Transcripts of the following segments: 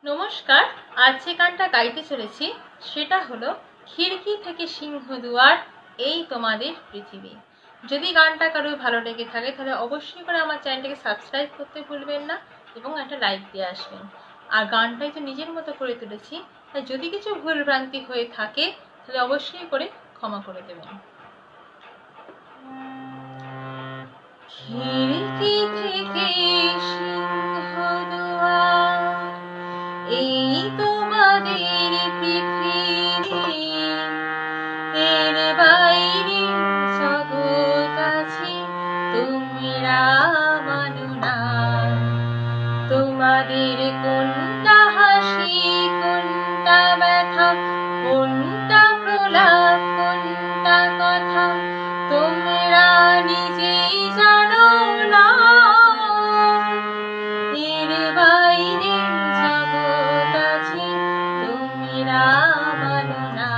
নমস্কার। আজ যে গানটা গাইতে চলেছি সেটা হলো খিড়কি থেকে সিংহদুয়ার এই তোমাদের পৃথিবী। যদি গানটা কারো ভালো লেগে থাকে তাহলে অবশ্যই করে আমার চ্যানেলটাকে সাবস্ক্রাইব করতে ভুলবেন না এবং একটা লাইক দিয়ে আসবেন। আর গানটাই তো নিজের মতো করে তুলেছি, তাই যদি কিছু ভুলভ্রান্তি হয়ে থাকে তাহলে অবশ্যই করে ক্ষমা করে দেবেন। খিড়কি থেকে সিংহদুয়ার এই তোমাদের পৃথিবী, এর বাইরে জগৎ আছে তোমরা মানো না। তোমাদের কোনটা হাসি, কোনটা ব্যথা, কোনটা প্রলাপ, কোনটা কথা তোমরা নিজেই জানো না। এর বাইরে জগৎ আছে তোমরা মানো না,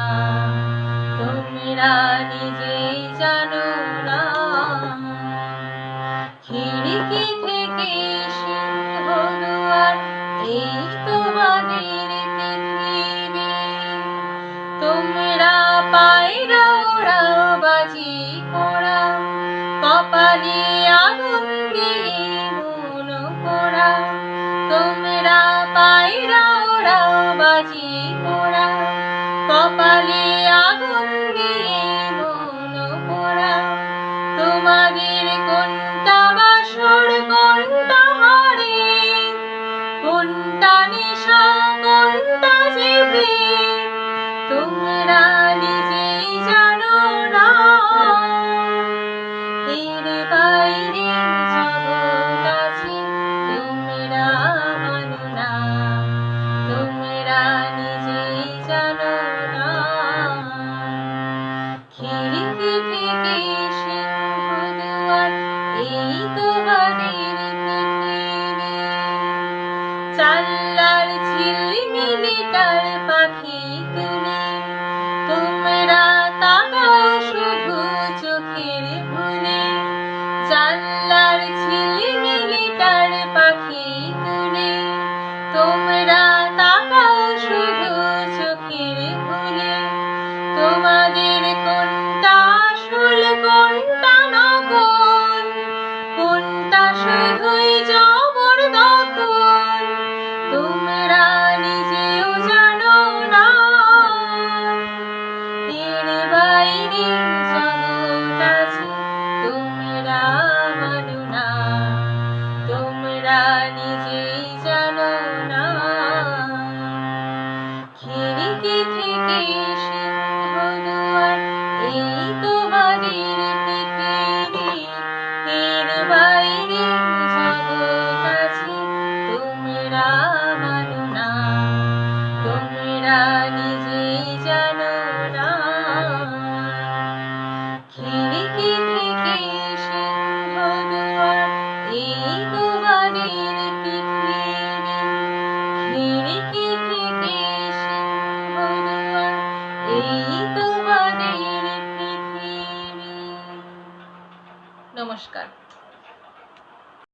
তোমরা নিজেই জানো না। খিড়কি থেকে সিংহদুয়ার এই তোমাদের পৃথিবী, তোমরা পায়রা ওড়াও, বাজি পোড়াও, কপালে আগুন দিয়ে মন পোড়াও। তোমরা পায়রা ওড়াও, বাজি পোড়াও, কপালে আগুন দিয়ে মন পোড়াও। তোমাদের কোনটা বাসর, কোনটা হারে, কোনটা নেশা, কোনটা যে প্রেম তোমরা নিজেই জানো না। এর বাইরে জগৎ আছে তোমরা মানো না, তোমরা নিজেই জানো না। খিড়কি থেকে সিংহদুয়ার এই তোমাদের পৃথিবী, চাল্লার ঝিলমিলিটার পাখি তুমি, তোমরা তাকাও শুধু চোখের ভুলে। জানলার ঝিলমিলিটার পাখি তুলে তোমরা